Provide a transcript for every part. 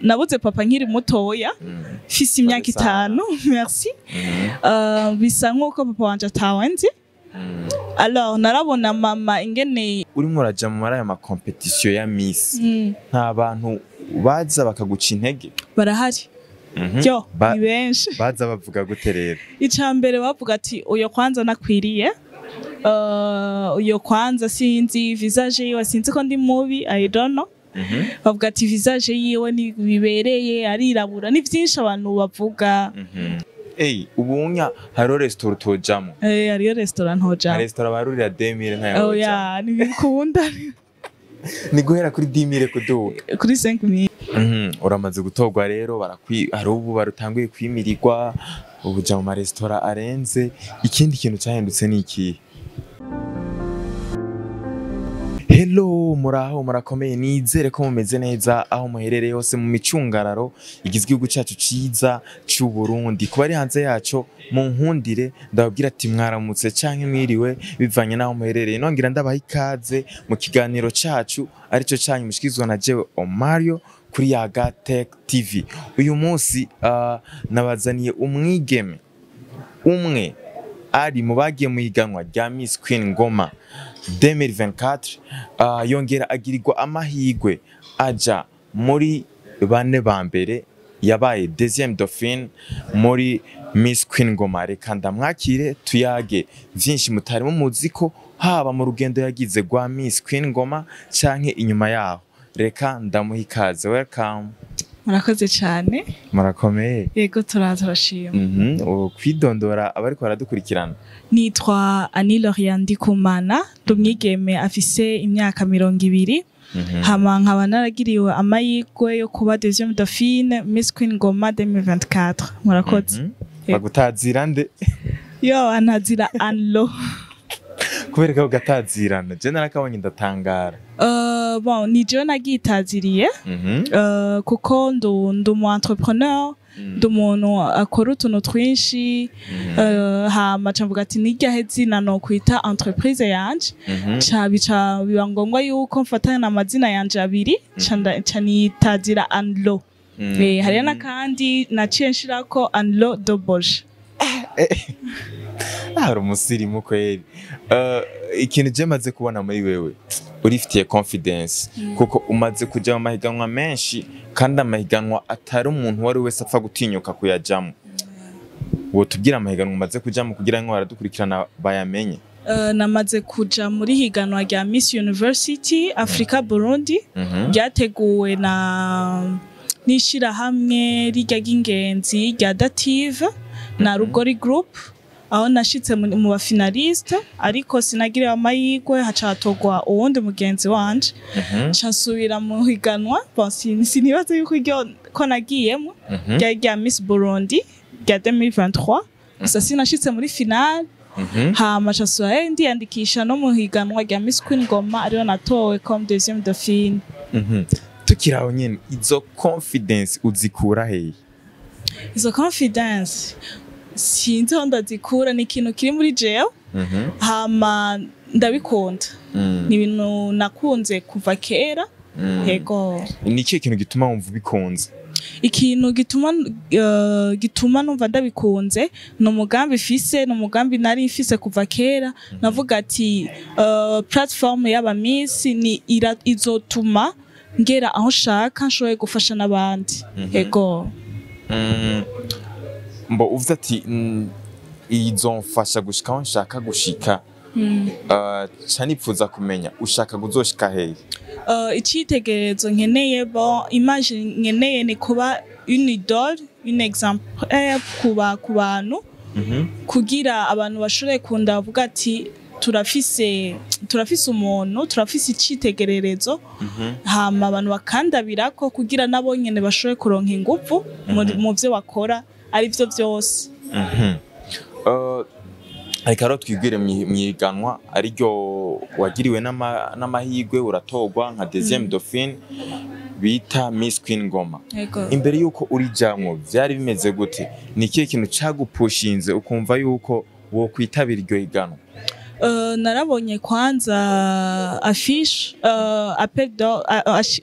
nabuze papa nkiri mutoya fise imyaka 5 merci bisa nkuko papa wanje atawenzi alors narabona mama ingene urimo uraja mu maraya ma competition ya Miss nta bantu baza bakaguca intege barahari yo ni benshi baza bavuga gute rero icambere bavuga ati uyo kwanza nakwiriye uyo kwanza sinzi visage yiwe sinzi ko ndi mubi I don't know bavuga ati visage yiwe ni bibereye arirabura ni vyinshi abantu bavuga ubunya haro restaurant tojamo hariyo restaurant tojamo restaurant barurira 2000 nkayo oh ya ni bikunda ni guhera kuri 10000 kuduga kuri 5000 uramaze gutogwa rero hari ubu barutanguye kwimirirwa ubuja mu restaurant arenze ikindi kintu cyahindutse ni iki Hello muraho murakomeye nizere ko mumeze neza aho muherereye hose mu micungararo igizwe igihugu cyacu ciza cy'u Burundi kuba ari hanze yacu mu nkundire ndababwira ati mwaramutse canke mwiriwe bivanye naho muherereye nongira ndabaha ikaze mu kiganiro cyacu arico cyanyu mushikizwa na jewe Omario kuri Yaga Tech TV uyu munsi nabazaniye umwigeme umwe ari mu bagiye mu higanwa rya Miss Queen Ngoma 2024 yongera agirirwa amahigwe aja muri bane ba mbere yabaye deuxième dauphine muri Miss Queen Ngoma reka ndamwakire tuyage vyinshi mutari mu muziko haba mu rugendo yagize rwa Miss Queen Ngoma canke inyuma yaho reka ndamuha ikaze welcome murakoze cyane murakomeye yego turashima kwidondora abariko baradukurikirana nitwa Annie Lauriane Ndikumana dumwigeme afise imyaka 20 hama nkaba naragiriwe amahigwe yo kuba deuxième dauphine Miss Queen Ngoma 2024 murakoze bagutazira nde yo anazira Anlo kubereka ugatazirana je narakabonye ndatangara bon ni je nagitaziriye kuko ndumu entrepreneur ndumuntu akora utuntu twinshi hama camvuga ati nirya hezina no kwita entreprise yanje bica biba ngombwa yuko mfatanya n'amazina yanje abiri canitazira Anlo hariya nakandi naciye nshirako Anlo double hari umusirimu kweri ikintu je maze kubona muri wewe urifitiye confidence kuko umaze kuja mu mahiganwa menshi kandi amahiganwa atari umuntu wari wese apfa gutinyuka kuyajamo wo tubwira amahiganwa umaze kujamo kugira ngo baradukurikirana bayamenye namaze kuja muri higanwa rya Miss University Africa Burundi ryateguwe na nishira hamwe rijya gingenzi rya Dative na Rugori Group aho nashitse mu bafinaliste ariko sinagiriye amahigwe hacatogwa uwundi mugenzi wanje nsubira mu higanwa sinibaze yuko iryo ko nagiyemo rya Miss Burundi rya 2023 gusa sinashitse muri finale hama nsubira ndiyandikisha no mu higanwa rya Miss Queen Ngoma ariyo natowe comme deuxième dauphine tukiraho nyene izo confidence uzikura hehe izo confidence sinzi aho ndazikura ni ikintu kiri muri jewe hama ndabikunda ni ibintu nakunze kuva kera yego ni iki kintu gituma wumva ubikunze ikintu gituma numva ndabikunze no umugambi fise no umugambi nari mfise kuva kera navuga ati platform y'aba Miss ni izotuma ngera aho shaka nshoboye gufasha n'abandi yego mbo uvuze ati izomfasha gushika aho nshaka gushika canipfuza kumenya ushaka kuzoshika hehe icitegerezo nkeneye bon image nkeneye ni kuba une idole une exemple ku bantu kugira abantu bashobore kunda bavuga ati turafise umuntu turafise icitegererezo hama abantu bakandabirako kugira nabo nyene bashobore kuronka ingufu mu byo bakora ari byo byose ariko rero twigwire mwiganwa ariryo wagiriwe n'amahigwe uratogwa nka deuxième dauphine bita Miss Queen Ngoma imbere yuko uri jamwo byari bimeze gute ni kiye kintu cagupushinze ukumva yuko wo kwitabira iryo higanwa narabonye kwanza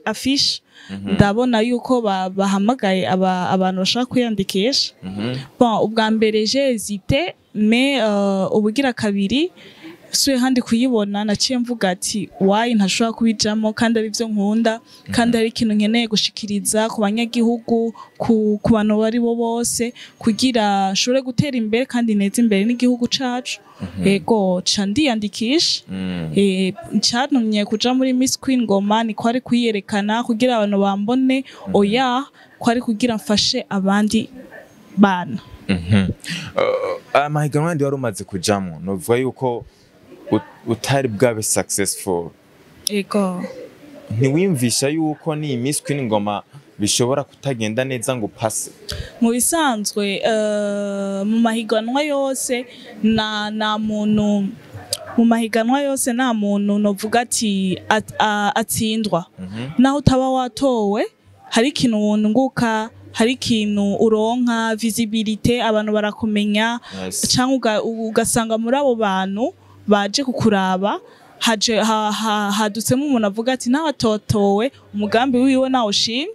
affiche ndabona yuko bahamagaye abantu bashaka kwiyandikisha. Bon, ubwa mbere j'ai hésité mais ubugira kabiri suye handi kuyibona naciye mvuga ati wayi ntashobora kubijamo kandi ari byo nkunda kandi ari ikintu nkeneye gushikiriza ku banyagihugu ku bantu bari bo bose kugira shobore gutera imbere kandi neza imbere n'igihugu cacu. Ego ca ndiyandikisha cantumye kuja muri Miss Queen Ngoma ni kwari kuyerekana kugira abantu bambone oya kwari kugira mfashe abandi bana. Amahiganwa ndi wari umaze kujamo novuga yuko utari bwabe successful. Ego ntiwimvisha yuko ni Miss Queen Ngoma bishobora kutagenda neza ngo pase? Mu bisanzwe mu mahiganwa yose na muntu mu mahiganwa yose nta muntu novuga ati atsindwa. Naho utaba watowe hari ikintu wunguka, hari ikintu uronka visibility, abantu barakumenya cyangwa ugasanga muri abo bantu baje kukuraba hadutsemo umuntu avuga ati nawe atotowe umugambi wiwe nawe ushimye.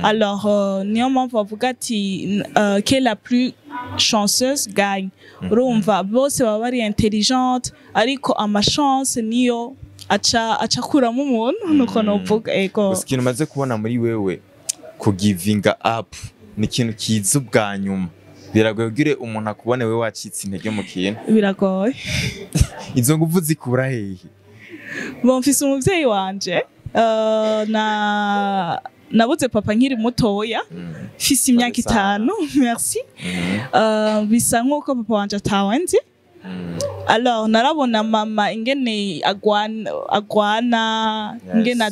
Alors niyo mpamvu bavuga ati que la plus chanceuse gagne. Urumva bose baba bari intelligente ariko amachance niyo aca kuramo umuntu nuko novuga. Ego ikintu maze kubona muri wewe ku givinga up ni ikintu kiza ubwa nyuma. Biragoye ugire umuntu akubone wewe wacitse intege mu kintu. Biragoye. Izo nguvu zikura hehe? Bon, mfise umuvyeyi wanje nabuze papa nkiri mutoya mfise imyaka 5. Merci. Bisa nkuko papa wanje atawenzi. Alors narabona mama ingene agwana ingene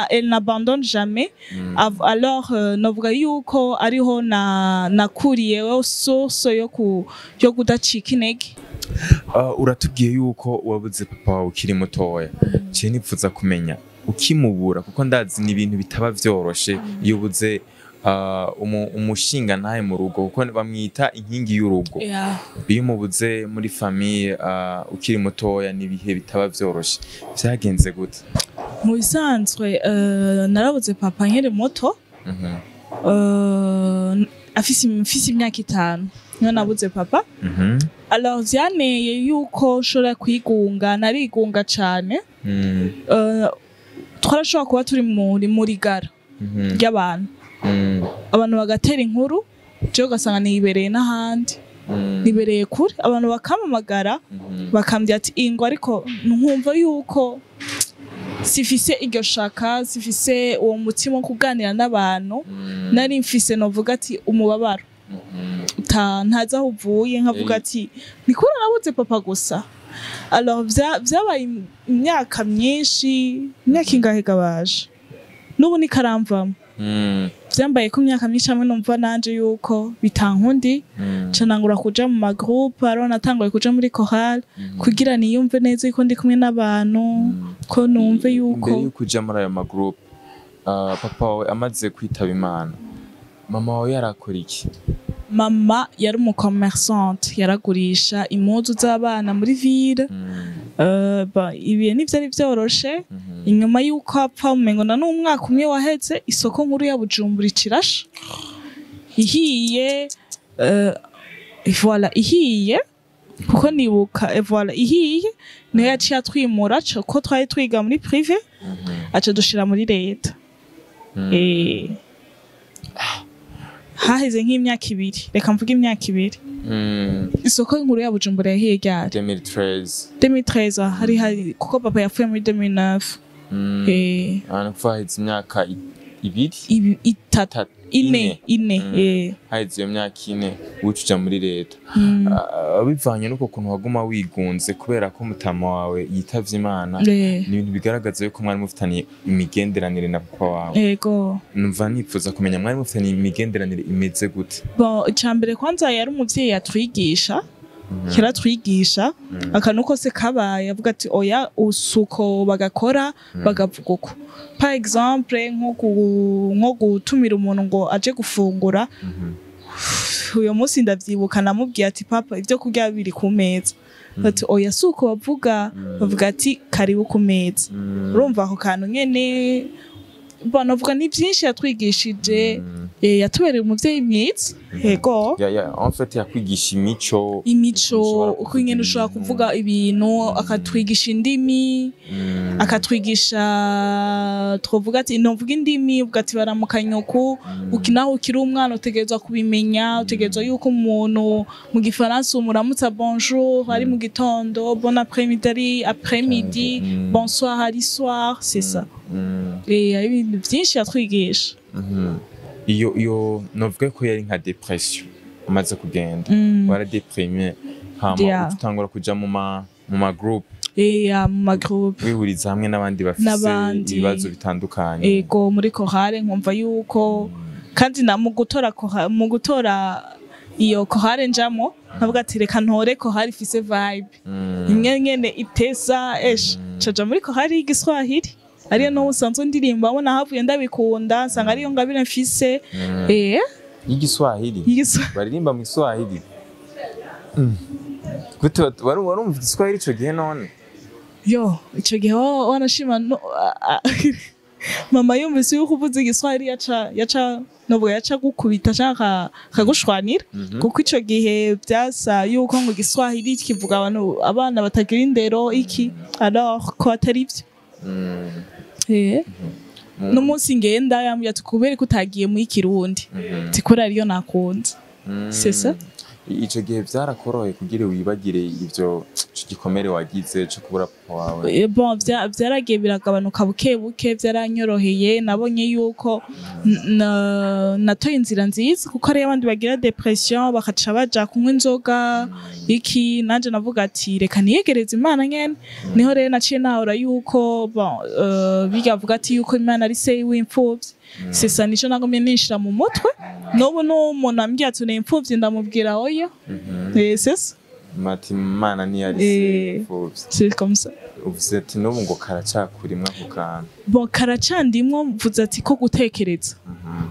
elle n'abandonne jamais. Alors novuga yuko ariho nakuriye source yo kudacika intege. Uratubwiye yuko wabuze papa wawe ukiri mutoya. Je nipfuza kumenya ukimubura kuko ndazi ni ibintu bitaba vyoroshe iyo ubuze umushinga naye mu rugo kuko bamwita inkingi y'urugo. Iyo umubuze muri famille ukiri mutoya ni bihe bitaba vyoroshe. Vyagenze gute? Mu bisanzwe narabuze papa nkiri muto. Afise imyaka 5 niyo nabuze papa. Alors vyaneye yuko shora kwigunga narigunga cane. Twarashobora kuba turi muri gara y'abantu. Abantu bagatera inkuru cyo gasanga nibereye n'ahandi. Nibereye kure abantu bakamamagara bakambya ati ingo ariko nkumva yuko sifise iryo shaka, sifise uwo mutima wo kuganira n'abantu. Nari mfise novuga ati umubabaro ntaza aho uvuye nkavuga ati nikora nabuze papa gusa. Alors vyabaye imyaka myinshi, imyaka ingahe gabaje n'ubu ni karamvamo. Vyambaye ku myaka myinshi hamwe numva nanje yuko bitankundi canangura kuja mu ma groupe. Aro natanguye kuja muri chorale kugira niyumve neza yuko ndi kumwe n'abantu ko numve yuko mbere yuko uja muri ayo ma groupe. Papa wawe amaze kwitaba Imana, mama wawe yarakora iki? Mama yari umucommerçante, yaragurisha impuzu z'abana muri ville. Ibihe n'ivyari vyoroshe. Inyuma yuko apfa umengo na n'umwaka umwe waheze isoko nkuru ya Bujumbura icirasha ihiye. Voilà ihiye kuko nibuka voilà ihiye niyo yaciye atwimura ko twari twiga muri privé aca dushira muri leta. Haheze nk'imyaka 2, reka mvuge imyaka 2. Isoko nkuru ya Bujumbura yahiye ryari? 2013 hari kuko papa yapfuye muri 2009. Haheze imyaka 2 3 ine. Haheze iyo myaka 4 ucuja muri leta. Bivanye nuko kuntu waguma wigunze kubera ko mutama wawe yitavye Imana. Ni ibintu bigaragaza yuko mwari mufitaniye imigenderanire na papa wawe. Yego. Numva nipfuza kumenya mwari mufitaniye imigenderanire imeze gute? Bon, icambere kwanza yari umuvyeyi yatwigisha. Kiratwigisha akantu kose kabaye avuga ati oya usuko bagakora bagavuga uko. Par exemple nko gutumira umuntu ngo aje gufungura uyo munsi ndavyibuka namubwiye ati papa ivyo kurya biri ku meza ati oya suko bavuga ati karibu ku meza urumva ako kantu nyene banavuga ni byinshi yatwigishije yatubereye umuvyeyi mwiza yego en fait yakwigisha imico uko ingene ushobora kuvuga ibintu akatwigisha indimi akatwigisha twovuga ati novuga indimi uvuga ati baramukanyuku ukinaho ukiri umwana utegerezwa kubimenya utegerezwa yuko umuntu mu gifaransa umuramutsa bonjour ari mu gitondo bon après-midi après-midi bonsoir ari soir c'est ça ibintu byinshi yatwigisha iyo novuga ko yari nka depression umaze kugenda waradeprime hama utangura kuja mu ma group mu ma group wihuriza hamwe n'abandi bafise ibibazo bitandukanye ego muri kohare nkumva yuko kandi na mu gutora iyo kohare njamo navuga ati reka ntore kohare ifise vibe imwe nyene itesa caja muri kohare y'igiswahili ariyo no usanzwe ndirimba abona havuye ndabikunda nsanga ariyo ngabire mfise y'igiswahili baririmba mu Kiswahili gute warumva Igiswahili ico gihe none yo ico gihe wanashima mama yumvise yuko uvuze Igiswahili yaca gukubita canka kagushwanira kuko ico gihe byasa yuko ngo Igiswahili kivuga abantu abana batagira indero iki alors ko atari byo n'umunsi ngenda yambye ati kubera ko utagiye mu Kirundi tikora ariyo nakunze c'est ça ico gihe byarakoroye kugira wibagire ivyo gikomere wagize cyo kubura papa wawe bon byaragiye biragabanuka buke byaranyoroheye nabonye yuko natoye inzira nziza kuko ari abandi bagira depression bakaca baja kunywa inzoga iki nanje navuga ati reka niyegereze Imana nyene niho rero naciye nahora yuko bigavuga ati yuko Imana ari se w'imfuvyi sisa nico nagomye nishira mu mutwe n'ubu n'umuntu ambwiye ati ne imfuvyi ndamubwira oya sisa mati Imana ni ari se imfuvyi c'est comme ça uvuze ati n'ubu ngo karacakurimwa ku kantu bon karacandimwo mvuze ati ko gutekereza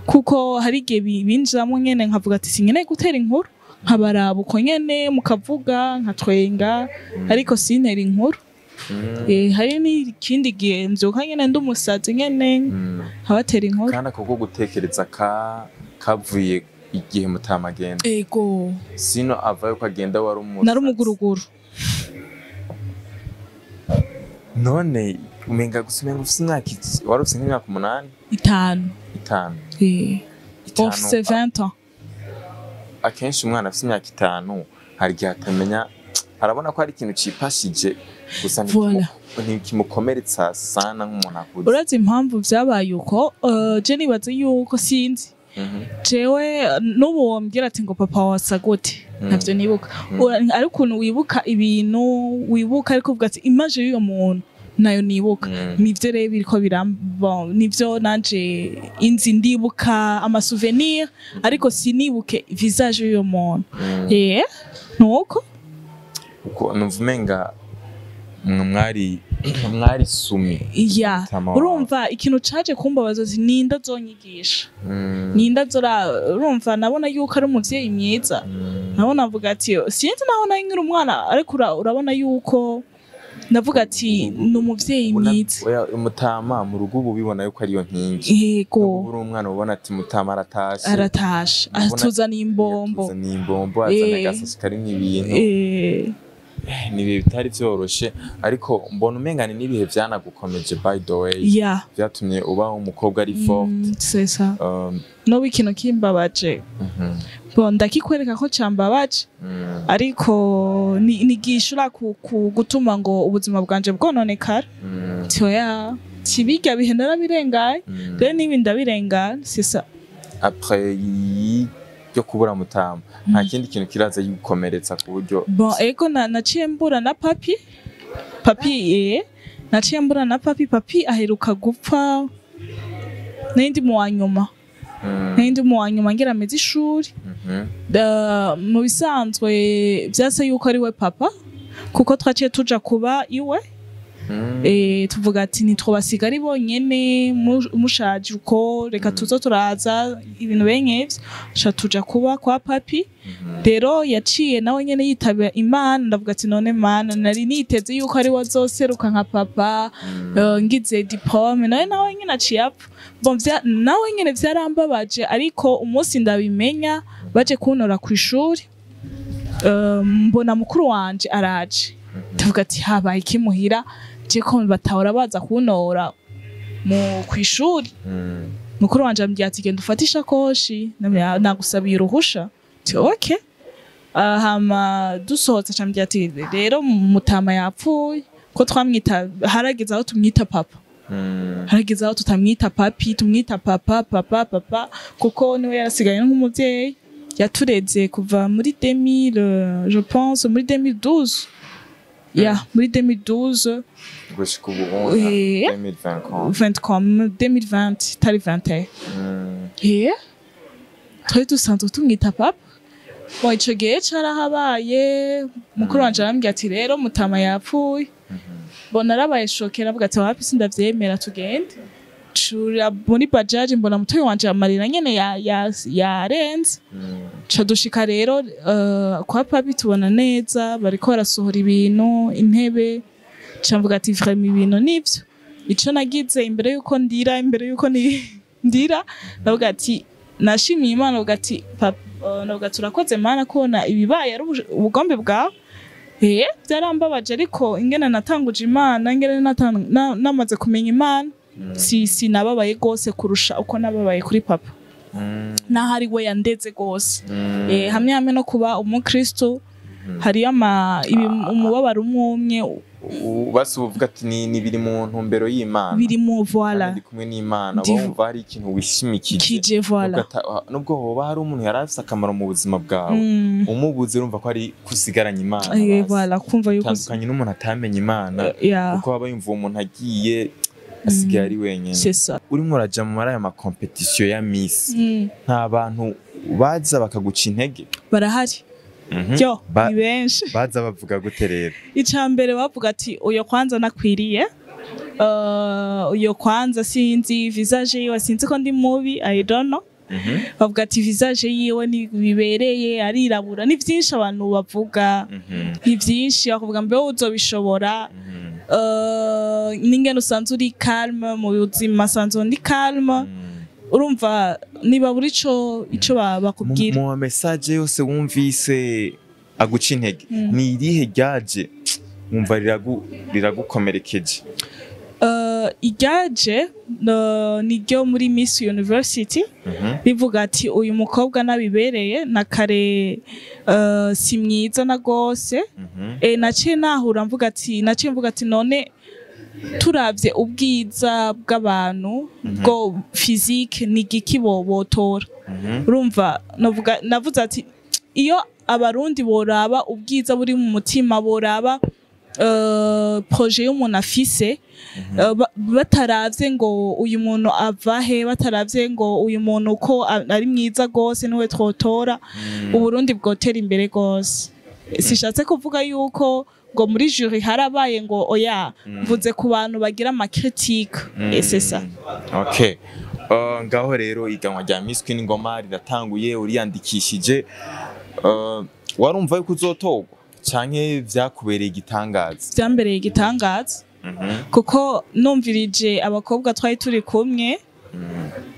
kuko hari igihe binjiramo nyene nkavuga ati sinkeneye gutera inkuru nkabaraba uko nyene mukavuga nkatwenga ariko sintera inkuru hari n'ikindi gihe mvyuka nyene ndumusazi nyene nkabatera inkuru kandi ako gutekereza kavuye igihe mutamagenda ego sino avayo ko agenda wari umuguruguru none umenga gusumenga ufite imyaka wari ufite nk'imyaka 8 5 c'est 20 ans akenshi umwana afite imyaka 5 hari gihe atamenya arabona ko hari ikintu cipashije gusa ntikimukomeretsa sana nk'umuntu akuze urazi impamvu vyabaye uko je nibaze yuko sinzi jewe n'ubu wombwira ati ngo papa wasa gute navyo nibuka ari ukuntu wibuka ibintu wibuka ariko uvuga ati image y'uyo muntu nayo nibuka nivyo rero biriko biramba nivyo nanje inzi ndibuka ama souvenir ariko sinibuke visage y'uyo muntu nuko uko nuvumenga mwari sumi urumva ikintu caje kumbabaza ati ninda zonyigisha ninda zora urumva nabona yuko ari umuvyeyi mwiza nabona avuga ati sinzi naho nayinkira umwana ariko urabona yuko ndavuga ati numuvyeyi mwiza umutama mu rugo ubu bibona yuko ariyo nkingi yego uri umwana ubona ati mutama aratashe atuzana imbombo azana gasasi karimo ibintu nibihe bitari vyoroshe ariko mbona umengane nibihe vyanagukomeje by the way vyatumye uba umukobwa ari fort c'est ça no wikino kimbabaje bon ndakikwereka ko cambabaje ariko nigishura gutuma ngo ubuzima bwanje bwononekara toya kibiga bihendera birengaye rero nibi ndabirengana c'est ça après yo kubura mutama nta kindi kintu kiraza yukomeretsa ku buryo bon ego naciye mbura na papi naciye mbura na papi aheruka gupfa n'indi mu wanyuma ngira ameze ishuri mu bisanzwe byase yuko ari we papa kuko twaciye tuja kuba iwe tuvuga ati ntitwobasiga ari bonyene mushaje uko reka tuzo turaza ibintu benkevyo sha tuja kuba kwa papi rero yaciye nawe nyene yitaba Imana ndavuga ati none Mana nari niteze yuko ari wazoseruka nka papa ngize diplome nawe nyene aciye apfa nawe nyene vyarambabaje ariko umunsi ndabimenya baje kuntora ku ishuri mbona mukuru wanje araje ndavuga ati habaye ikimuhira je ko batahora baza kuntora mu kwishuri mukuru wanje ambwiye ati genda ufate ishakoshi nagusabiye uruhusha ati okay hama dusohotse cambwiye ati rero mutama yapfuye ko twamwita harageze aho tumwita papa harageze aho tutamwita papi tumwita papa kuko niwe yarasigaye nk'umuvyeyi yatureze kuva muri 2000 je pense muri 2012 muri 2012 gushika ubu 2020 tari 21 twari dusanzwe tumwita papa bon ico gihe carahabaye mukuru wanje arambwiye ati rero mutama yapfuye bona arabaye shokera avuga ati wapi sindavyemera tugende cura muri bajaji mbona mutoyi wanje amarira nyene yarenze ca dushika rero kwa papi tubona neza bariko barasohora ibintu intebe ca mvuga ati vraiment ibintu nivyo ico nagize imbere yuko ndira ndavuga ati nashimiye Imana avuga ati navuga turakoze Mana kubona ibibaye ari ubugombe bwawe byarambabaje ariko ingene natanguje Imana ingene namaze kumenya Imana si nababaye gose kurusha uko nababaye kuri papa nahari we yandeze gose hamwe no kuba umukristo hari umubabaro umwe basi uvuga ati ni biri mu ntumbero y'Imana biri mu voilà ndi kumwe n'Imana bumva hari ikintu wishimikije voilà nubwo hoba hari umuntu yarafise akamaro mu buzima bwawe umubuze urumva ko ari kusigaranya Imana voilà kumva yuko tandukanye n'umuntu atamenye Imana kuko aba yumva umuntu agiye asigaye ari wenyene urimo uraja mu maraya ma competition ya Miss nta bantu baza bakaguca intege barahari yo ni benshi baza bavuga gute rero icambere bavuga ati uyo kwanza nakwiriye uyo kwanza sinzi visage yiwe sinzi ko ndi mubi I don't know bavuga ati visage yiwe ni bibereye arirabura ni vyinshi abantu bavuga ni vyinshi bakavuga mbe uzobishobora ningene usanzwe uri calme mu buzima sanzwe ndi calme urumva niba buri ico bakubwira mu message yose wumvise aguca intege ni irihe ryaje wumva riragukomerekeje iryaje ni ryo muri Miss University bivuga ati uyu mukobwa nabibereye na kare si mwiza na gose naciye nahura mvuga ati none turavye ubwiza bw'abantu bwo physique ni giki botora urumva navuze ati iyo abarundi boraba ubwiza buri mu mutima boraba projet y'umuntu afise bataravye ngo uyu muntu avahe bataravye ngo uyu muntu ko ari mwiza gose niwe twotora uburundi bwotera imbere gose sishatse kuvuga yuko ngo muri jury harabaye ngo oya mvuze ku bantu bagira ama critique c'est ça okay ngaho rero iganwa rya Miss Queen Ngoma riratanguye uriyandikishije warumva yuko uzotogwa canke vyakubereye igitangaza vyambereye igitangaza kuko numvirije abakobwa twari turi kumwe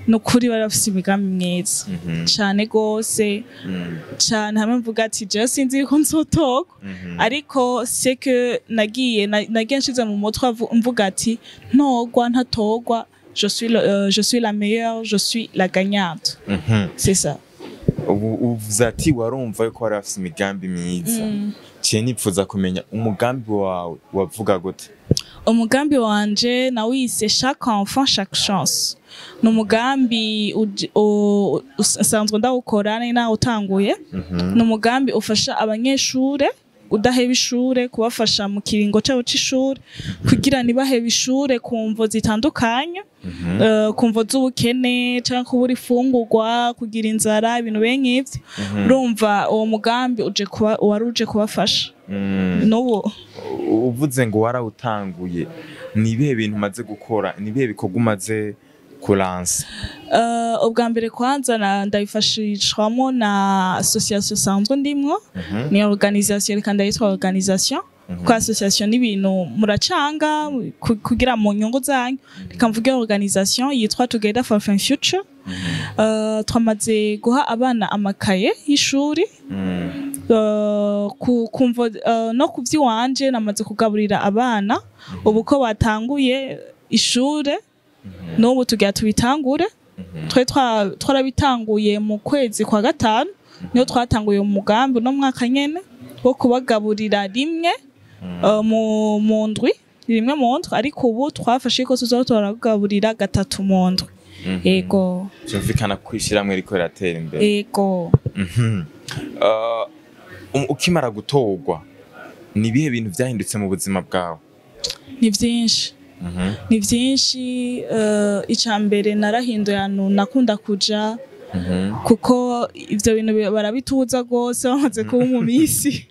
nukuri bari bafise imigambi myiza cane gose cane hamwe mvuga ati je sinzi yuko nzotogwa ariko c'est que nagiye nshize mu mutwe mvuga ati ntogwa ntatogwa je suis la meilleure je suis la gagnante c'est ça uvuze ati warumva yuko wari bafise imigambi myiza nipfuza kumenya umugambi wawe wavuga gute umugambi wanje nawise chaque enfant chaque chance n'umugambi usanzwe ndawukora na utanguye n'umugambi ufasha abanyeshure udaheba ishure kubafasha mu kiringo cabo c'ishure kugira nibaheba ishure kumvo zitandukanye kumvo z'ubukene canke kubura ifungurwa kugira inzara ibintu benk'ivyo urumva uwo mugambi waruje kubafasha n'ubu uvuze ngo warawutanguye ni ibihe bintu umaze gukora ni ibihe bikorwa umaze kuransa ubwa mbere kwanza ndabifashishwamo na association sanzwe ndimwo ni organisation reka ndayitwa organisation kuko association n'ibintu muracanga kugira mu nyungu zanyu reka mvuge organisation yitwa Together for Fine Future twamaze guha abana amakaye y'ishuri kumva no kuvyiwanje namaze kugaburira abana ubu ko batanguye ishure n'ubu tugira tubitangure twarabitanguye mu kwezi kwa gatanu niyo twatanguye mu mugambi no mwaka nyene wo kubagaburira rimwe mu ndwi rimwe mu ndwi ariko ubu twafashe ko tuzotoragaburira gatatu mu ndwi yego cyumvikana kwishiramwe riko riratera imbere yego ukimara gutorwa ni ibihe bintu vyahindutse mu buzima bwawe ni vyinshi ni vyinshi icambere narahinduye ahantu nakunda kuja kuko ivyo bintu barabituza gose bamaze kuba mu misi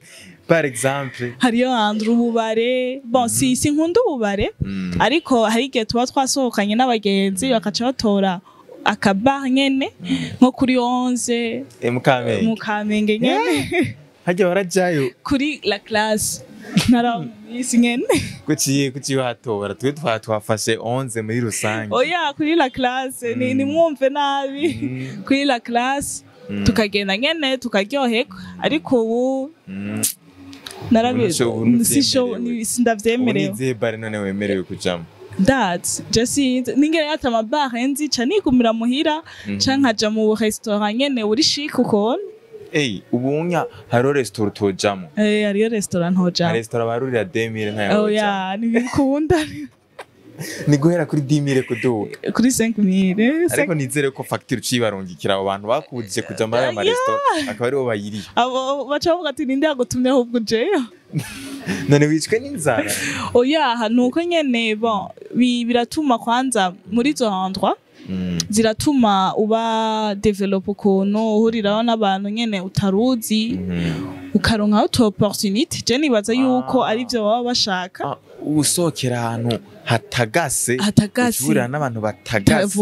par exemple hariyo handre ububare bon si nkunda ububare ariko hari igihe tuba twasohokanye n'abagenzi bakaca batora akabar nyene nko kuri 11 mu Kamenge nyene hajya warajayo kuri la classe naramisi nyene kuki watora twe twafashe 11 muri rusange oya kuri la classe ni mwumve nabi kuri la classe tukagenda nyene tukaryoheka ariko ubu narabizi sindavyemerewe unize bare none wemerewe kujamo that just ningere yatama bar enzi canigumira muhira cankaja mu restaurant nyene uri chic ukon ubunya haro restaurant tojamo hariyo restaurant hojamo restaurant barurira 2000 ntayo oya nibikunda ni guhera kuri 10,000 kuduga kuri 5,000 ariko nizere ko facture ucibarungikira abo bantu bakujije kuja muri ayo restaurant akaba ari bo bayiriye abo bacavuga ati ninde yagutumye ahubwo jeyo none wicwe n'inzara oya nuko nyene bon biratuma kwanza muri zo endroit ziratuma uba develop ukuntu uhuriraho n'abantu nyene utaruzi ukaronka auto opportunity je nibaza yuko ari byo baba bashaka usokera ahantu hatagase ushobora n'abantu batagase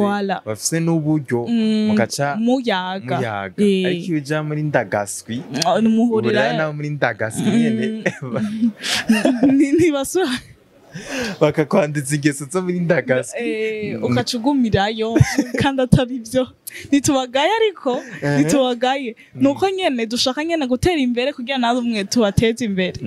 bafise n'uburyo mugaca muyaga ariko uja muri ndagaswi n'umuhurira na muri ndagaswi nyene ntibasura bakakwanditsa ingeso zo muri ndagaswi ukacugumirayo kandi atari byo nitubagaye ariko nitubagaye nuko nyene dushaka nyene gutera imbere kugira namwe tubateze imbere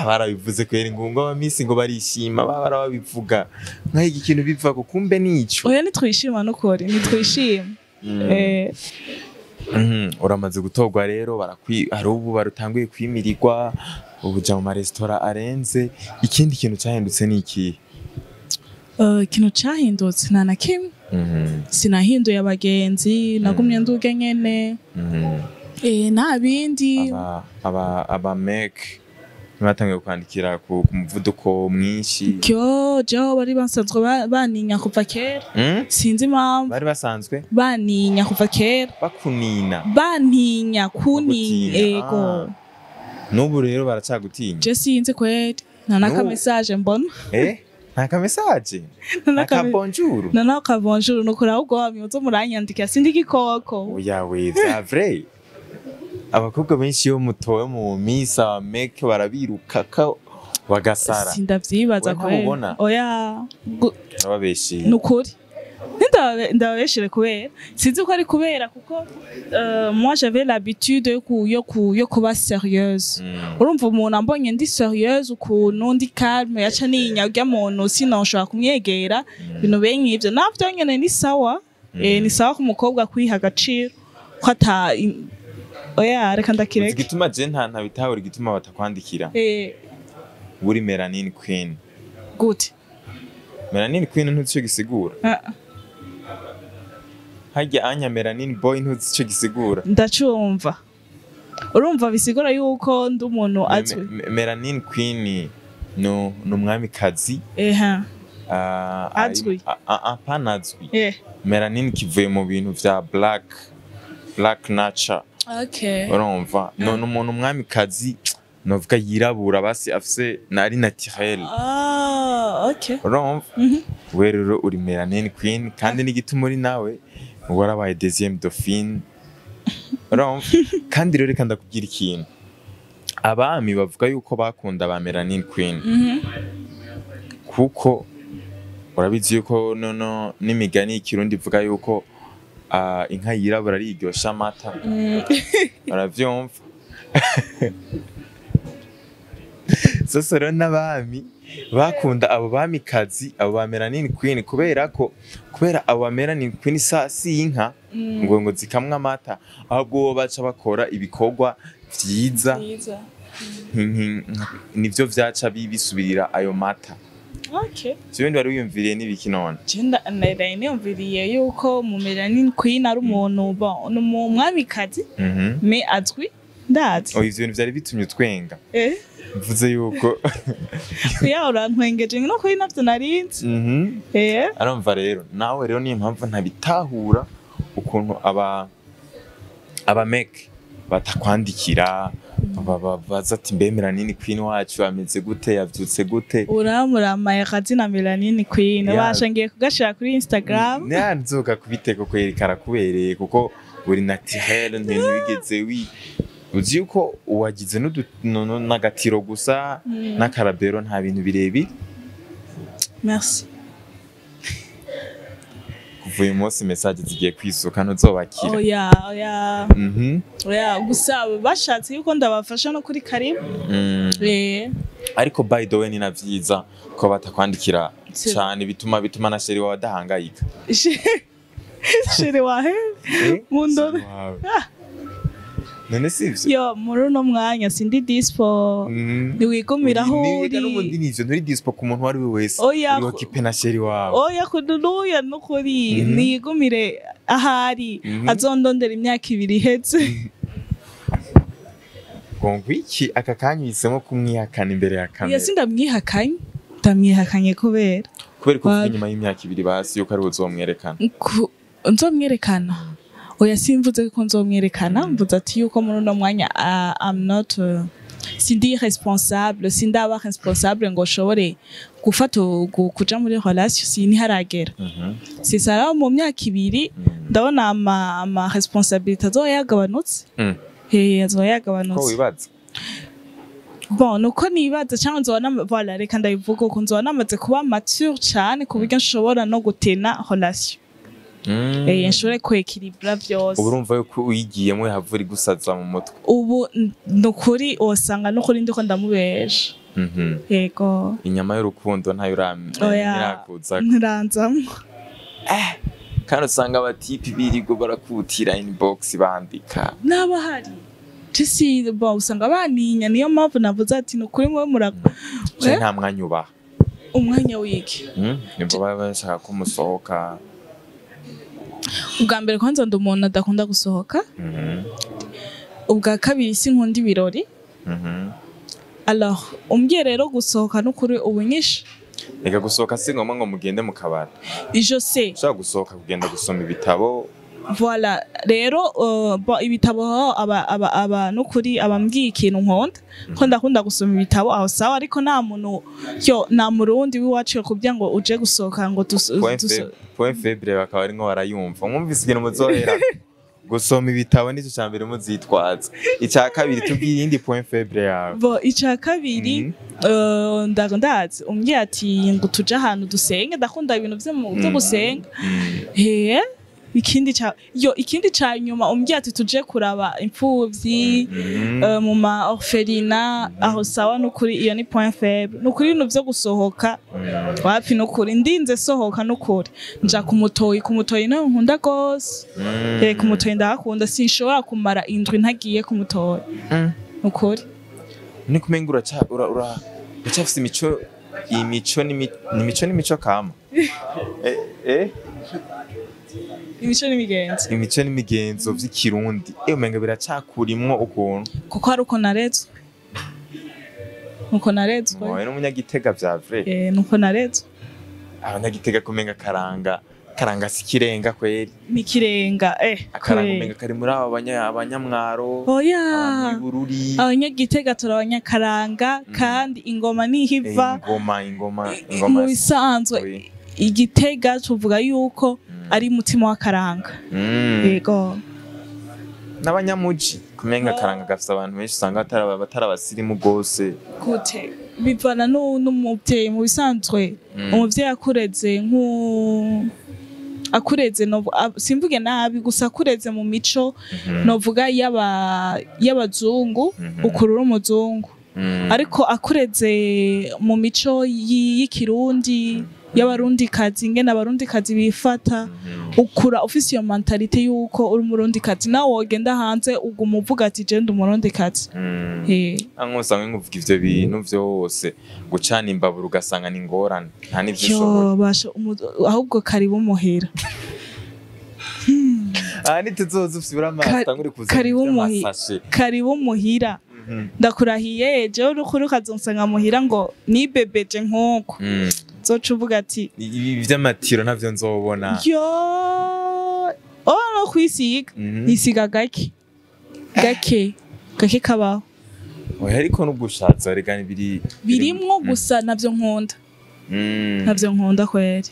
barabivuze kwera ingungo abamisi ngo barishima barabivuga nk'iki kintu biva ko kumbe nico oya nitwishima no kore nitwishima uramaze gutorwa rero hari ubu barutanguye kwimirirwa ubuja mu restaurant arenze ikindi kintu cyahindutse ni iki ikintu cyahindutse nana kimwe sinahinduye abagenzi nagumye nduge nyene nta bindi aba make batangiye kwandikira ku muvuduko mwinshi jo bari basanzwe baninya kuva kera sinzi impamvu bari basanzwe baninya kuva kera bakunina baninya kuninya ego n'ubu rero baracagutinya je sinzi kweri nta message mbona nta message nta bonjour nta bonjour nukora ahubwo wamyozo muranyandika sindi gikoko oya we vya vrai abakobwa benshi yo mutowe mu misa make barabiruka bagasara sindavyibaza kweri oya ababeshi nukuri ndababeshere kubera sinzi ko ari kubera kuko moi j'avais l'habitude yo kuba sérieuse urumva umuntu ambonye ndi sérieuse ukuntu ndi calme yaca ninya urya muntu sinoshobora kumwegera ibintu benye ivyo navyo nyene ni sawa ni sawa ku mukobwa kwiha agaciro ko ata oya reka ndakireke igituma je nta bitahura igituma batakwandikira buri Melanin Queen gute Melanin Queen ntuzi cyo gisigura hajya anya Melanin Boy ntuzi cyo gisigura ndacumva urumva bisigura yuko ndi umuntu azwi Melanin Queen no umwami kazi azwi panazwi Melanin kivuye mu bintu vya black nature okay urumva no umuntu umwami kazi novuga yirabura basi afise nari naturel okay. urumva we rero uri melanin queen kandi n'igituma uri nawe warabaye deuxième dauphine urumva kandi rero reka ndakubwira ikintu abami bavuga yuko bakunda ba melanin queen kuko urabizi yuko nono n'imigani y'ikirundi ivuga yuko inka yirabura ari iryosha amata uravyumva sasa rero n'abami bakunda abo bamikazi abo ba melanin queen kubera abo ba melanin queen si inka ngo zikamwa amata ahubwo baca bakora ibikorwa vyiza nivyo vyaca bisubirira ayo mata. Okay. Sibindi wari wiyumviriye n'ibiki none? Jenda niyumviriye yuko mu melanin queen ari umuntu mu mwamikazi me azwi ndazi. Oh, ivyo bintu vyari bitumye utwenga. Mvuze yuko ya urantwengeje no kuri navyo narinzi. Arumva rero nawe rero niyo mpamvu ntabitahura ukuntu aba make batakwandikira babaza ati mbe melanin queen wacu ameze gute yavyutse gute uramuramaye akazina melanin queen bashangiye kugashira kuri Instagram nzoga kubiteka kwerekana kubereye kuko uri naturel ntibigeze uzi yuko uwagize n'agatiro gusa n'akarabero nta bintu birebi. Merci. Kuva uyu munsi message zigiye kwisuka ntuzobakira. Oya gusa bashatse yuko ndabafasha no kuri Karibu. Ariko by the way ni navyiza ko batakwandikira cyane bituma na sheri wawe adahangayika. Sheri wahe? Mundo. None sivyo? Yo muri no mwanya sindi dispo. Niwigumiraho uri. N'ubundi nivyo nturi dispo ku muntu wari wese. Uriho kipe na sheri wawe. Oya kudunuya nukuri nigumire ahari azondondera imyaka 2 iheze. Ngwiki aka kanyisemo kumwihakana imbere ya kamera. Yasi ndamwihakanye. Ndamwihakanye kubera ko inyuma y'imyaka 2 basi yuko ari uzomwerekana. Nzomwerekana. Oya simvuze ko nzomwerekana mvuze ati yuko muri no mwanya I'm not sindi responsable sindaba responsable ngo shobore gufata kuja muri relation sini haragera. Sisara mu myaka 2 ndabona ama responsabilité azoyagabanutse. Azoyagabanutse. Ko wibaza. Bon nuko nibaza cyangwa nzobona voilà reka ndabivuga ko nzobona amaze kuba mature cyane ku buryo nshobora no gutena relation. Nshobore kwekiribra vyose. Ubu urumva yuko uyigiyemo havuri gusaza mu mutwe. Ubu nukuri osanga nukuri ndiko ndamubesha. Yego. Inyama y'urukundo ntayo irakuza. Ntiranzamo. Kandi usanga abatipi birigo barakutira inbox bandika. N'abahari. Tisi usanga baninya niyo mpamvu navuze ati nukuri mwe murako. Nta mwanya ubaha. Umwanya wiki. Nimba bashaka ko musohoka. Ubwa mbere kwanza ndi umuntu adakunda gusohoka. Ubwa kabiri sinkunda ibirori. Alors umbye rero gusohoka nukuri ubunyisha. Ega gusohoka singoma ngo mugende mu kabara. Je sais. Ushaka gusohoka kugenda gusoma ibitabo. Voilà rero ibitabo aba nukuri abambwiye ikintu nkunda ko ndakunda gusoma ibitabo aho sawa ariko nta muntu nta murundi wiwacu kubya ngo uje gusohoka ngo point faible bakaba ari ngo barayumva mwumvise ikintu muzohera gusoma ibitabo n'icyo cyambere muzitwaza icya kabiri tubwiye indi point faible yawe icya kabiri ndazi umbye ati ngo tuje ahantu dusenge ndakunda ibintu byo gusenga ikindi cha nyuma umbye ati tuje kuraba impfuvyi mu ma orphelina aho sawa nukuri iyo ni point faible nukuri ibintu byo gusohoka wapi nukuri ndinze sohoka nukuri nja kumutoyi no nkunda gose kumutoyi ndakunda sinshobora kumara indwi ntagiye kumutoyi nukuri ni kumengura uracafise imico kama imico n'imigenzo vy'ikirundi umenga biracakurimwo ukuntu kuko ari uko narezwe wowe n'umunyagitega vya vrai nuko narezwe abanyagitega kumenga karanga akaranga sikirenga kweri nikirenga akaranga kweri. umenga kari muri aba abanyamwaro Oya Bururi abanyagitega turabanyakaranga kandi ingoma nihiva ingoma mu bisanzwe Oui. igitega tuvuga yuko ari mutima w'akaranga yego n'abanyamuji kumenga akaranga gafite abantu benshi usanga batari abasirimu gose gute bivana n'umuvyeyi mu bisanzwe umuvyeyi akureze no simvuge nabi gusa akureze mu mico novuga y'abazungu ukurura umuzungu ariko akureze mu mico y'ikirundi y'abarundikazi ingene abarundikazi bifata ukura ufise iyo mentalite yuko uri umurundikazi nawe wogenda hanze uguma uvuga ati je ndi umurundikazi ankosanga nkuvuga ivyo bintu vyose gucana imbabura ugasanga ni ngorane nta nivyo yo basha ahubwo karibu muhira nituzoza ufite amazi nguri kuza karibu muhira ndakurahiye jewe urukuru ukazonsanga muhira ngo nibebeje nk'uko zoca uvuga ati ibi vy'amatiro ntavyo nzobona yo no kwisiga isiga gake kabaho oya ariko n'ugushatsa regana birimwo gusa navyo nkunda kweri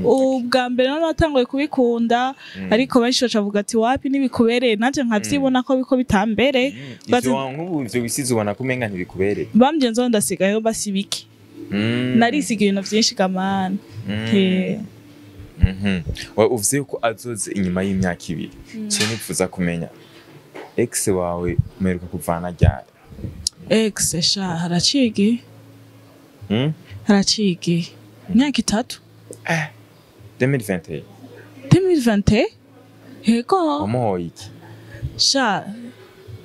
ubwa mbere natanguye kubikunda ariko benshi bacavuga ati wapi nibikubereye nanje nkavyibona ko biko bitambere ivyo bisize ubona kumenga ntibikubereye bambye nzo ndasigayo basibiki narisiga ibintu vyinshi kamana uvuze ko azoze inyuma y'imyaka 2 cyo nipfuza kumenya ex wawe umeruka kuvana ryari ex sha haracigi imyaka 3 2020 yego umuhoye iki sha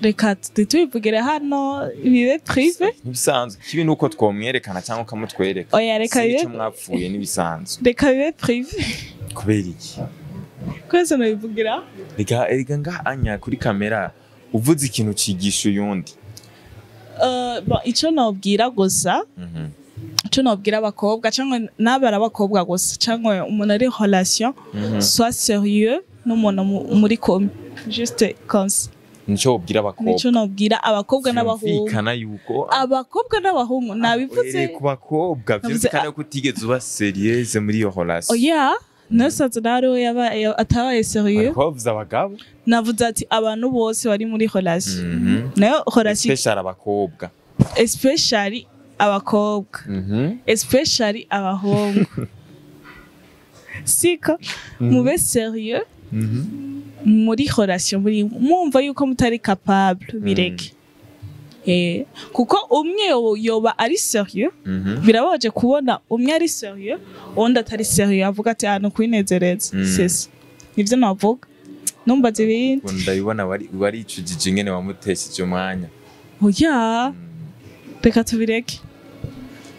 reka tubivugire hano bibe prive nibisanzwe kibi nuko twomwerekana cyangwa kamutwereka oya reka bibe mwapfuye nibisanzwe reka bibe prive kubera iki kwese no bivugira reka nga anya kuri kamera uvuze ikintu cigisha uyundi ico nobwira gusa ico nobwira abakobwa cyangwa nabara abakobwa gusa cyangwa umuntu ari relation soit sérieux n'umuntu muri komi juste comme ça nico ubwira abakobwa nico nobwira abakobwa n'abahungu vikana yuko abakobwa n'abahungu nabivuze ku bakobwa vyumvikana ko utigeze uba sérieuse muri iyo relation oya nasaze rero atabaye sérieux bavuze abagabo navuze ati abantu bose bari muri relation nayo relation especially abakobwa especially abakobwa especially abahungu siko mube sérieux muri relation muri mwumva yuko mutari capable bireke kuko umwe yoba ari sérieux birabaje kubona umwe ari sérieux undi atari sérieux avuga ati hano kwinezereza sese nivyo navuga numbaze ibindi ndabibona wari icujije ingene wamutesheje umwanya oya reka tubireke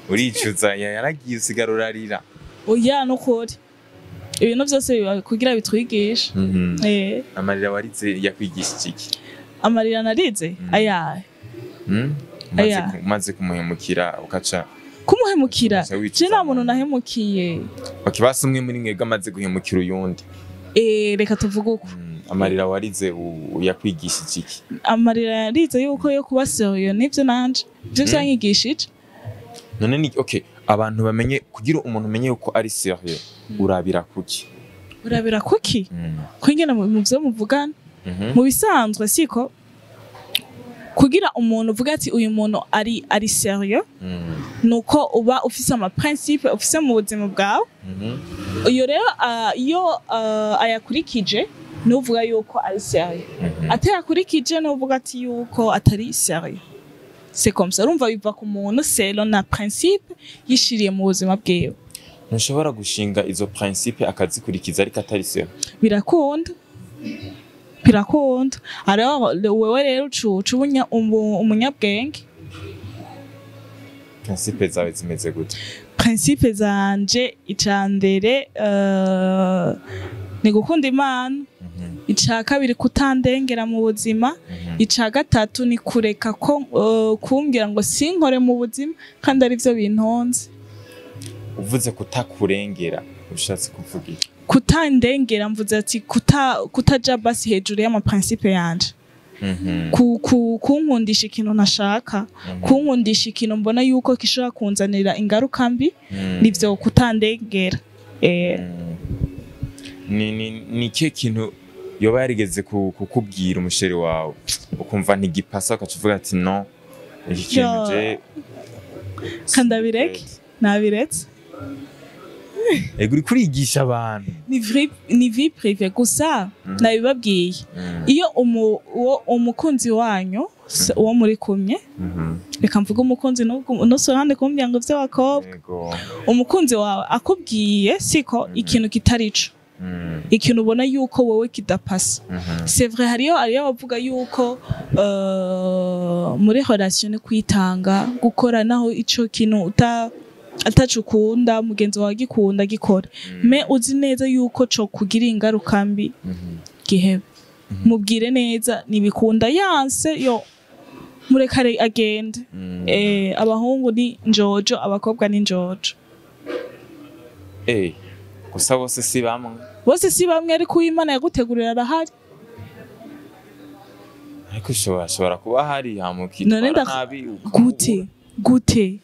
uricuza yaragiye usigara urarira oya nukuri ibintu byose kugira bitwigisha amarira warize yakwigisha iki amarira narize ayaye maze kumuhemukira ukaca kumuhemukira je nta muntu nahemukiye bakibasa umwe muri mwebwe amaze guhemukira uyundi reka tuvuge uko amarira warize yakwigisha iki amarira yarize yuko yo kuba sérieux nivyo nanje byo byanyigishije none ni okay abantu bamenye kugira umuntu umenye yuko ari sérieux urabira kuki kwingena mu byo muvugana mu bisanzwe siko kugira umuntu uvuga ati uyu muntu ari sérieux nuko uba ufise ama principe ufise mu buzima bwawe iyo rero iyo ayakurikije nuvuga yuko ari sérieux atayakurikije nuvuga ati yuko atari sérieux c'est comme ça urumva biva ku muntu selon na principe yishiriye mu buzima bwewe ntushobora gushinga izo principe akazikurikiza ariko atari sérieux birakunda wewe rero ucubunya umunyabwenge principe zawe zimeze gute principe zanje icambere ni gukunda Imana ica kabiri kutandengera mu buzima ica gatatu ni kureka ko kumbwira ngo sinkore mu buzima kandi ari byo bintonze uvuze kutakurengera ushatse kuvuga iki kutandengera mvuze ati kutaja basi hejuru y'ama principe yanje kunkundisha ikintu ntashaka kunkundisha ikintu mbona yuko kishobora kunzanira ingaruka mbi nivyo kutandengera ni ikihe kintu yoba yarigeze kukubwira umusheri wawe ukumva ntigipasa ukacuvuga ati no iki kintu je kandabireke nabiretse uri kurigisha abantu ni vie privée gusa nabibabwiye iyo umukunzi wanyu uwo muri kumwe reka mvuga umukunzi nusohande kumbwira ngo vy'abakobwa umukunzi wawe akubwiye siko ikintu kitarico ikintu ubona yuko wowe kidapasa c'est vrai hariyo bavuga yuko muri relation kwitanga gukora naho ico kintu atacukunda mugenzi wawe gikunda gikora me uzi neza yuko co kugira ingaruka mbi gihebe mubwire neza nibikunda yanse yo murekare agende abahungu ni njojo abakobwa ni njojo gusa bose si bamwe ariko Imana yagutegurira arahari ariko ushobora kuba hari hamukitwara nabi gute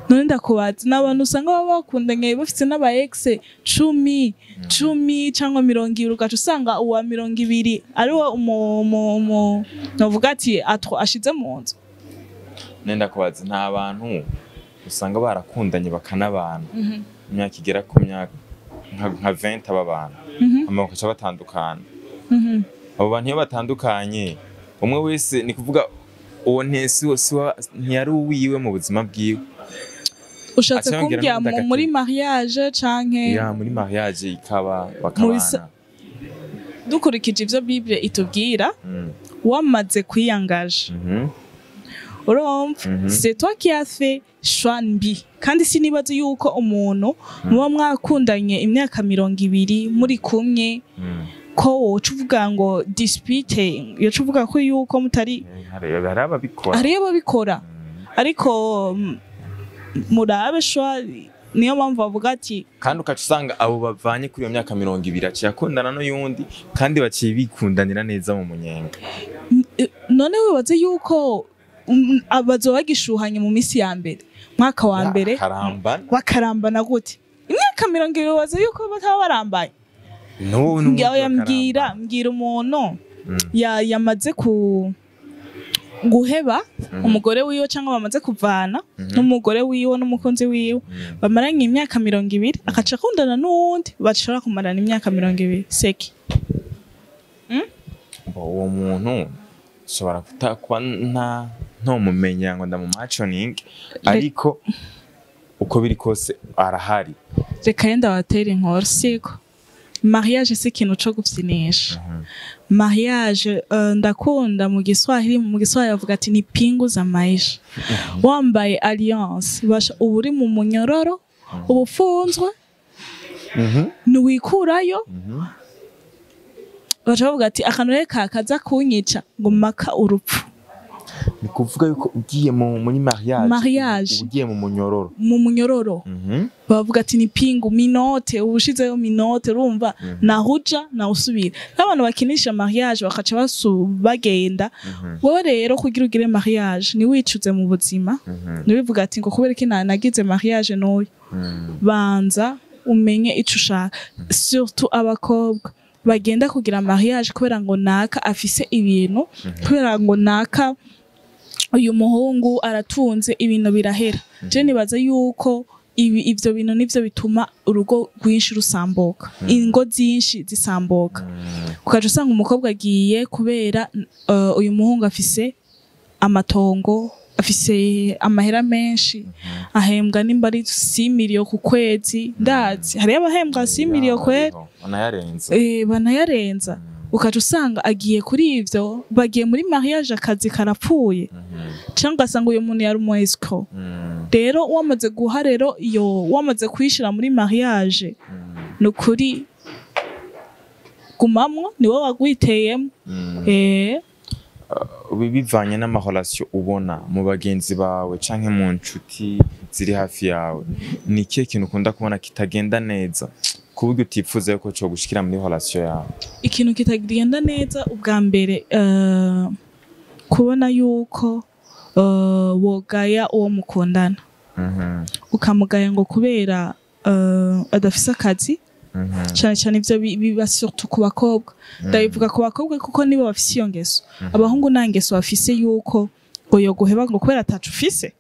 none ndakubaza n'abantu usanga baba bakundanye bafite n'aba ex 10 cyangwa 20 ugaca usanga uwa 20 ari wo novuga ati ashize mu nzu nenda kubaza nta bantu usanga barakundanye bakanabana imyaka igera ku myaka nka 20 ababana amako cha batandukana abo bantu iyo batandukanye umwe wese ni kuvuga uwo ntesi wose ntiyari uwiwe mu buzima bwiwe ushatse kumbya muri mariage canke muri mariage ikaba bakabana dukurikije ivyo Bible itubwira wamaze kwiyangaje urumva c'est toi qui as fait choix mbi kandi sinibaze yuko umuntu muba mwakundanye imyaka 20 muri kumwe ko woca uvuga ngo dispute yoca uvuga ko yuko mutari hariyo babikora ariko murabe shwa niyo mpamvu bavuga ati kandi ukaca usanga abo bavanye kuri iyo myaka 20 aciye akundana n'uyundi kandi baciye bikundanira neza mu munyenga none wibaze yuko abazo bagishuhanye mu misi ya mbere mwaka wa mbere bakarambana gute imyaka 20 wibaze yuko bataba barambaye mbwira umuntu yamaze guheba umugore wiwe cyangwa bamaze kuvana n'umugore wiwe n'umukunzi wiwe bamaranye imyaka 20 akaca akundana n'uwundi bashobora kumarana imyaka 20 seki uwo muntu ushobora kutakwa ntomumenya ngo ndamumachoning ariko uko biri kose arahari reka yenda watera inkuru siko mariage c'est ikintu cyo gupfinisha mariage ndakunda mu Giswahili bavuga ati ni pingu za maisha wambaye alliance basha uburi mu munyororo ubufunzwe nuwikurayo basha bavuga ati akanure kaza kunyica ngo maka urupfu ni kuvuga yuko ugiye muri mariage ugiye mu munyororo bavuga ati ni pingu minote ubushizeyo minote urumva nahuja na usubira abantu bakinisha mariage bakaca bagenda wowe rero kugira ugire mariage ni wicuze mu buzima nibivuga ati ngo kubera iki nagize mariage noyo banza umenye ico ushaka surtout abakobwa bagenda kugira mariage kubera ngo naka afise ibintu kubera ngo naka uyu muhungu aratunze ibintu birahera je nibaza yuko ivyo bintu nivyo bituma urugo rwinshi rusamboka ingo zinshi zisamboka ukaje usanga umukobwa agiye kubera uyu muhungu afise amatongo afise amahera menshi ahembwa nimba ari 6 million ku kwezi ndazi hari abahembwa 6 million kwezi banayarenza ukaje usanga agiye kuri ivyo bagiye muri mariage akazi karapfuye cyangwa asanga uyu muntu yari umuescro rero wamaze guha rero iyo wamaze kwishira muri mariage nukuri gumamwo niwe wagwiteyemo bivanye n'amahorasyo ubona mu bagenzi bawe canke mu nshuti ziri hafi yawe ni ikihe kintu ukunda kubona kitagenda neza kuburyo utifuza yuko cyo gushikira muri relation yawe? Ikintu kitagenda neza ubwa mbere kubona yuko wogaya uwo mukundana ukamugaya ngo kubera adafise akazi cyane cyane ivyo biba surtout ku bakobwa. Ndabivuga ku bakobwa kuko nibo bafise iyo ngeso. Abahungu nta ngeso bafise yuko oyo guheba ngo kubera atacu ufise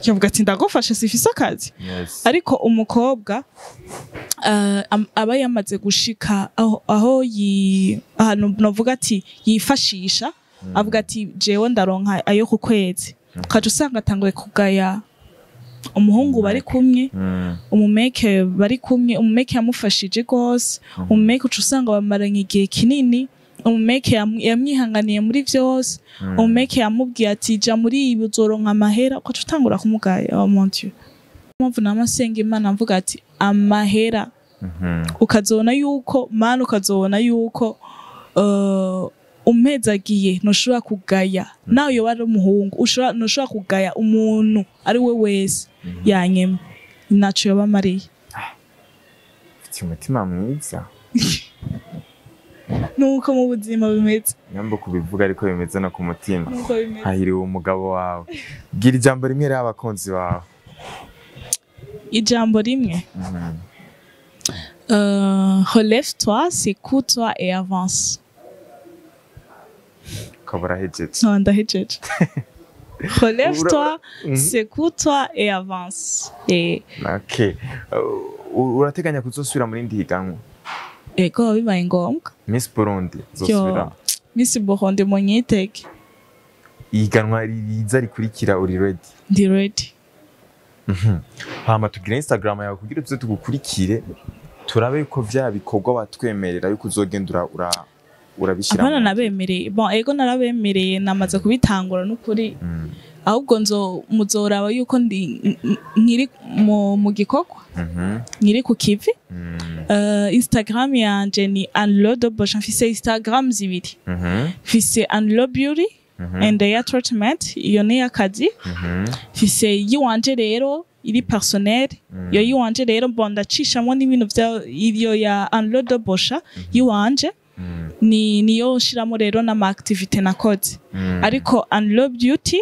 yavuga ati ndagufashe sifise akazi. Ariko umukobwa aba yamaze gushika aho ahantu novuga ati yifashisha avuga ati jewe ndaronka ayo ku kwezi, ukaca usanga atanguye kugaya umuhungu bari kumwe, umumeke bari kumwe, umumeke yamufashije gose, umumeke uca usanga bamaranye igihe kinini, umumeke yamwihanganiye muri vyose, umumeke yamubwiye ati ja muri ibi uzoronka amahera, ukaca utangura kumugaya. Oh mon Dieu, mpamvu namasenga Imana mvuga ati amahera ukazona yuko mana, ukazona yuko umpezagiye ntushobora kugaya nawe yo ari umuhungu, ntushobora kugaya umuntu ari we wese yanyema naco yoba mariye. Ufite umutima mwiza. Nuko mu buzima bimeze. Nyambo kubivuga ariko bimeze no ku mutima. Hahiriwe umugabo wawe. Gira ijambo rimwe rero abakunzi bawe. Ijambo rimwe. Relève-toi, secoue-toi et avance. Kabura hejeje. Non, ndahejeje. Relève-toi, secoue-toi et avance. Okay. Urateganya kuzosubira muri ndi higanwa? Ego bibaye ngombwa. Miss Burundi zosubira. Miss Burundi munyiteke. Ihiganwa riza rikurikira uri ready? Ndi ready. Hama tugira Instagram yawe kugira tuze tugukurikire turabe yuko vya bikorwa batwemerera yuko uzogenda urabishira. Abana nabemereye. Bon, ego narabemereye namaze kubitangura n'ukuri. Ahubwo muzoraba yuko nkiri mu gikorwa. Nkiri ku kivi. Instagram yanje ni Anlo Bosha, mfise Instagram zibiri. Mfise Anlo Beauty and Hair Treatment, iyo ni akazi. Mfise yiwanje rero iri personnel, yo yiwanje rero ndacishamwe n'ibintu vya iyo ya Anlo Bosha yiwanje. Niyo nshiramo rero n'ama activity nakoze. Ariko Anlo Beauty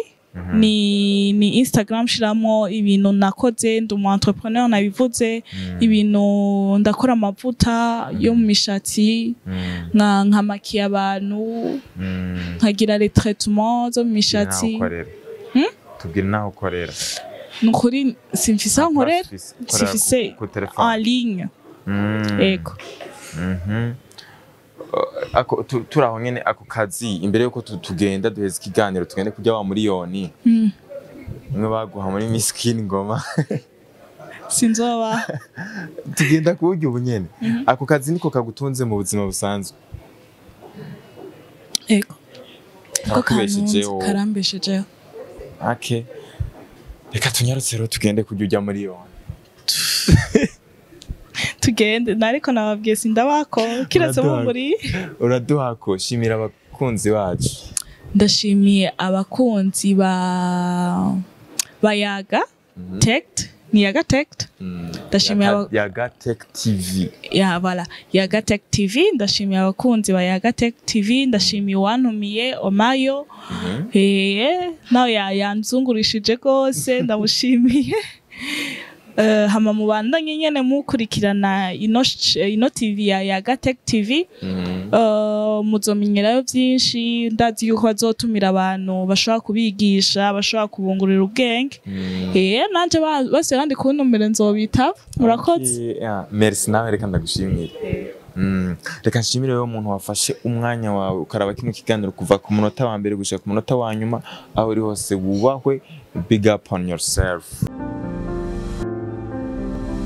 ni Instagram shiramo ibintu nakoze, ndi umu entrepreneur nabivuze, ibintu ndakora amavuta yo mu mishatsi, nka makiya abantu, nkagira les traitements zo mu mishatsi. Tubwire naho ukorera. Nukuri simfise aho nkorera, simfise en ligne. Ego. Ako turaho nyene ako kazi imbere yuko tugenda duheza ikiganiro tugende kujya wa miliyoni. Mwe baguha muri Miskin Ngoma. Sinzoba. Tugenda kuburyo ubunyene. Ako kazi niko kagutunze mu buzima busanzwe. Ego. Ko karambeshejeho. Okay. Reka tunyarutse rero tugende kujya ujya miliyoni. Tugende nariko nababwiye sindabako kiretse mu muri. Uraduhako shimira abakunzi bacu. Ndashimiye abakunzi ba Yaga Tech, ni Yaga Tech. Ndashimiye Yaga Tech TV. Ya voilà, Yaga Tech TV. Ndashimiye abakunzi ba Yaga Tech TV, ndashimiye wantumiye Omayo. Nawe yanzungurishije gose ndamushimiye. Hama mubandanye nyene mukurikirana ino TV ya Yaga Tech TV. Muzomenyerayo byinshi, ndazi yuko bazotumira abantu bashobora kubigisha, bashobora kubungurira ubwenge. Nanje bose kandi kuntumira nzobita. Murakoze. Merci nawe reka ndagushimira. Reka nshimire yo umuntu wafashe umwanya wawe ukaraba kino kiganiro kuva ku munota wa mbere gushika ku munota wa nyuma aho uri hose wubahwe. Big up on yourself.